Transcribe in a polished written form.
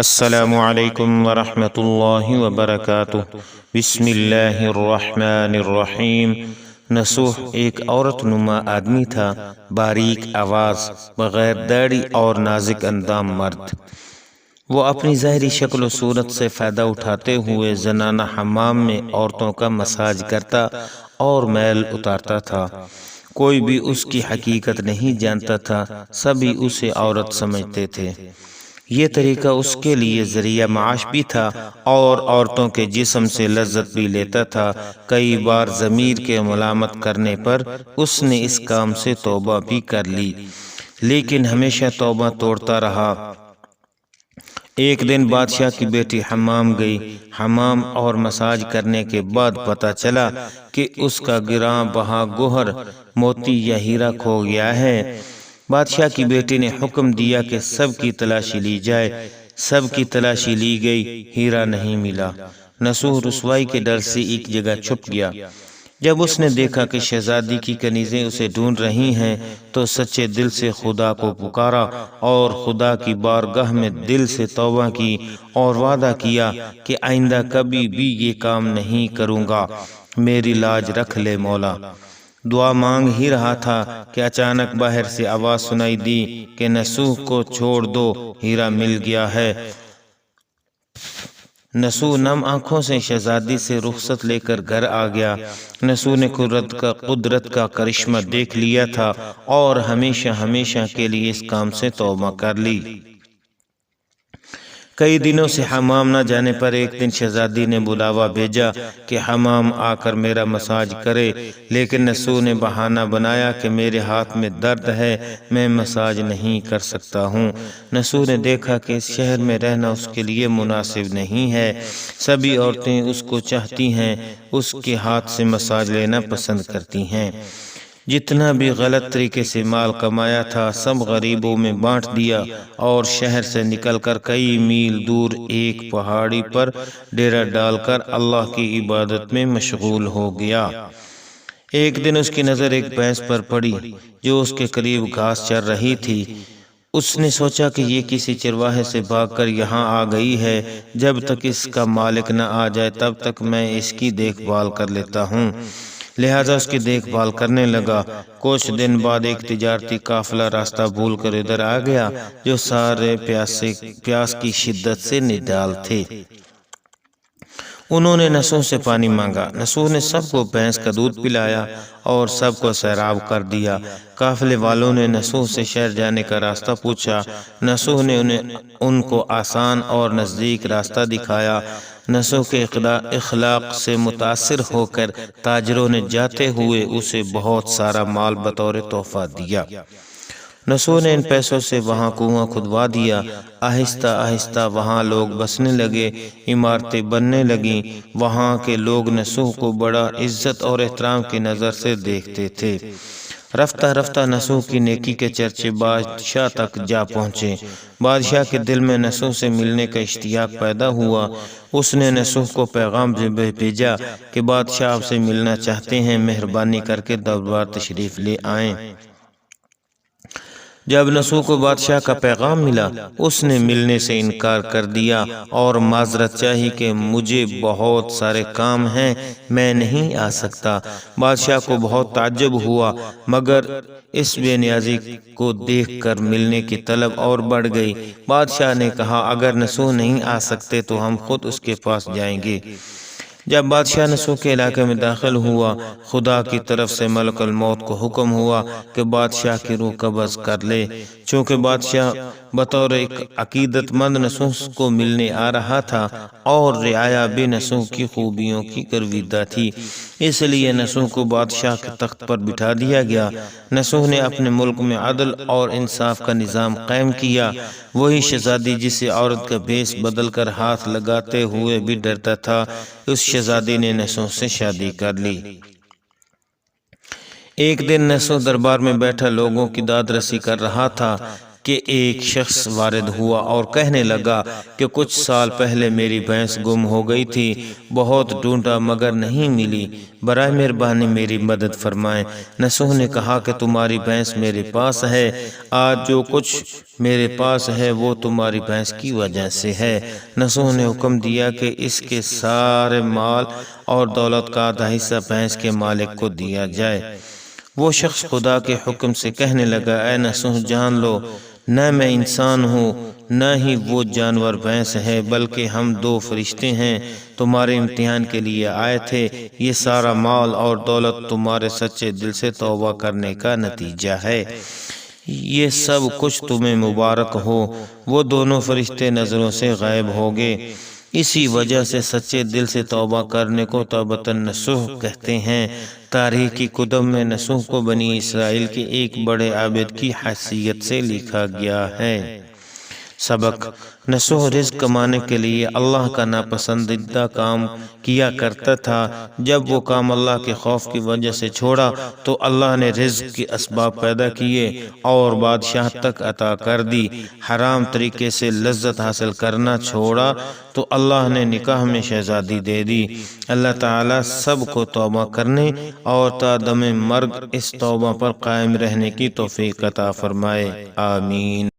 السلام علیکم ورحمۃ اللہ وبرکاتہ۔ بسم اللہ الرحمن الرحیم۔ نصوح ایک عورت نما آدمی تھا، باریک آواز، بغیر داڑھی اور نازک اندام مرد۔ وہ اپنی ظاہری شکل و صورت سے فائدہ اٹھاتے ہوئے زنانہ حمام میں عورتوں کا مساج کرتا اور میل اتارتا تھا۔ کوئی بھی اس کی حقیقت نہیں جانتا تھا، سبھی اسے عورت سمجھتے تھے۔ یہ طریقہ اس کے لیے ذریعہ معاش بھی تھا اور عورتوں کے جسم سے لذت بھی لیتا تھا۔ کئی بار ضمیر کے ملامت کرنے پر اس نے اس کام سے توبہ بھی کر لی، لیکن ہمیشہ توبہ توڑتا رہا۔ ایک دن بادشاہ کی بیٹی حمام گئی۔ حمام اور مساج کرنے کے بعد پتہ چلا کہ اس کا گراں بہا گوہر موتی یا ہیرا کھو گیا ہے۔ بادشاہ کی بیٹی نے حکم دیا کہ سب کی تلاشی لی جائے۔ سب کی تلاشی لی گئی، ہیرا نہیں ملا۔ نصوح رسوائی کے ڈر سے ایک جگہ چھپ گیا۔ جب اس نے دیکھا کہ شہزادی کی کنیزیں اسے ڈھونڈ رہی ہیں تو سچے دل سے خدا کو پکارا اور خدا کی بارگاہ میں دل سے توبہ کی اور وعدہ کیا کہ آئندہ کبھی بھی یہ کام نہیں کروں گا، میری لاج رکھ لے مولا۔ دعا مانگ ہی رہا تھا کہ اچانک باہر سے آواز سنائی دی کہ نصوح کو چھوڑ دو، ہیرا مل گیا ہے۔ نصوح نم آنکھوں سے شہزادی سے رخصت لے کر گھر آ گیا۔ نصوح نے قدرت کا کرشمہ دیکھ لیا تھا اور ہمیشہ ہمیشہ کے لیے اس کام سے توبہ کر لی۔ کئی دنوں سے حمام نہ جانے پر ایک دن شہزادی نے بلاوا بھیجا کہ حمام آ کر میرا مساج کرے، لیکن نصوح نے بہانہ بنایا کہ میرے ہاتھ میں درد ہے، میں مساج نہیں کر سکتا ہوں۔ نصوح نے دیکھا کہ اس شہر میں رہنا اس کے لیے مناسب نہیں ہے، سبھی عورتیں اس کو چاہتی ہیں، اس کے ہاتھ سے مساج لینا پسند کرتی ہیں۔ جتنا بھی غلط طریقے سے مال کمایا تھا سب غریبوں میں بانٹ دیا اور شہر سے نکل کر کئی میل دور ایک پہاڑی پر ڈیرا ڈال کر اللہ کی عبادت میں مشغول ہو گیا۔ ایک دن اس کی نظر ایک بھینس پر پڑی جو اس کے قریب گھاس چر رہی تھی۔ اس نے سوچا کہ یہ کسی چرواہے سے بھاگ کر یہاں آ گئی ہے، جب تک اس کا مالک نہ آ جائے تب تک میں اس کی دیکھ بھال کر لیتا ہوں۔ لہذا اس کی دیکھ بھال کرنے لگا۔ کچھ دن بعد ایک تجارتی قافلہ راستہ بھول کر ادھر آ گیا جو سارے پیاس کی شدت سے نڈال تھے۔ انہوں نے نصوح سے پانی مانگا۔ نصوح نے سب کو بھینس کا دودھ پلایا اور سب کو سیراب کر دیا۔ قافلے والوں نے نصوح سے شہر جانے کا راستہ پوچھا۔ نصوح نے ان کو آسان اور نزدیک راستہ دکھایا۔ نصوح کے اخلاق سے متاثر ہو کر تاجروں نے جاتے ہوئے اسے بہت سارا مال بطور تحفہ دیا۔ نصوح نے ان پیسوں سے وہاں کنواں کھدوا دیا۔ آہستہ آہستہ وہاں لوگ بسنے لگے، عمارتیں بننے لگیں۔ وہاں کے لوگ نصوح کو بڑا عزت اور احترام کی نظر سے دیکھتے تھے۔ رفتہ رفتہ نصوح کی نیکی کے چرچے بادشاہ تک جا پہنچے۔ بادشاہ کے دل میں نصوح سے ملنے کا اشتیاق پیدا ہوا۔ اس نے نصوح کو پیغام بھیجا کہ بادشاہ آپ سے ملنا چاہتے ہیں، مہربانی کر کے دربار تشریف لے آئیں۔ جب نصوح کو بادشاہ کا پیغام ملا اس نے ملنے سے انکار کر دیا اور معذرت چاہی کہ مجھے بہت سارے کام ہیں، میں نہیں آ سکتا۔ بادشاہ کو بہت تعجب ہوا، مگر اس بے نیازی کو دیکھ کر ملنے کی طلب اور بڑھ گئی۔ بادشاہ نے کہا اگر نصوح نہیں آ سکتے تو ہم خود اس کے پاس جائیں گے۔ جب بادشاہ نصوح کے علاقے میں داخل ہوا، خدا کی طرف سے ملک الموت کو حکم ہوا کہ بادشاہ کی روح قبض کر لے۔ چونکہ بادشاہ بطور ایک عقیدت مند نصوح کو ملنے آ رہا تھا اور رعایا بھی نصوح کی خوبیوں کی گرویدہ تھی، اس لیے نصوح کو بادشاہ کے تخت پر بٹھا دیا گیا۔ نصوح نے اپنے ملک میں عدل اور انصاف کا نظام قائم کیا۔ وہی شہزادی جسے عورت کا بھیس بدل کر ہاتھ لگاتے ہوئے بھی ڈرتا تھا، اس شہزادی نے نصوح سے شادی کر لی۔ ایک دن نصوح دربار میں بیٹھا لوگوں کی داد رسی کر رہا تھا۔ کہ ایک شخص وارد ہوا اور کہنے لگا کہ کچھ سال پہلے میری بھینس گم ہو گئی تھی، بہت ڈھونڈا مگر نہیں ملی، برائے مہربانی میری مدد فرمائیں۔ نصوح نے کہا کہ تمہاری بھینس میرے پاس ہے، آج جو کچھ میرے پاس ہے وہ تمہاری بھینس کی وجہ سے ہے۔ نصوح نے حکم دیا کہ اس کے سارے مال اور دولت کا آدھا حصہ بھینس کے مالک کو دیا جائے۔ وہ شخص خدا کے حکم سے کہنے لگا، اے نصوح جان لو، نہ میں انسان ہوں نہ ہی وہ جانور بھینس ہے، بلکہ ہم دو فرشتے ہیں، تمہارے امتحان کے لیے آئے تھے۔ یہ سارا مال اور دولت تمہارے سچے دل سے توبہ کرنے کا نتیجہ ہے، یہ سب کچھ تمہیں مبارک ہو۔ وہ دونوں فرشتے نظروں سے غائب ہو گئے۔ اسی وجہ سے سچے دل سے توبہ کرنے کو توبۃ النصوح کہتے ہیں۔ تاریخ کی کتب میں نصوح کو بنی اسرائیل کے ایک بڑے عابد کی حیثیت سے لکھا گیا ہے۔ سبق: نصوح رزق کمانے کے لیے اللہ کا ناپسندیدہ کام کیا کرتا تھا۔ جب وہ کام اللہ کے خوف کی وجہ سے چھوڑا تو اللہ نے رزق کے اسباب پیدا کیے اور بادشاہ تک عطا کر دی۔ حرام طریقے سے لذت حاصل کرنا چھوڑا تو اللہ نے نکاح میں شہزادی دے دی۔ اللہ تعالیٰ سب کو توبہ کرنے اور تا دم مرگ اس توبہ پر قائم رہنے کی توفیق عطا فرمائے، آمین۔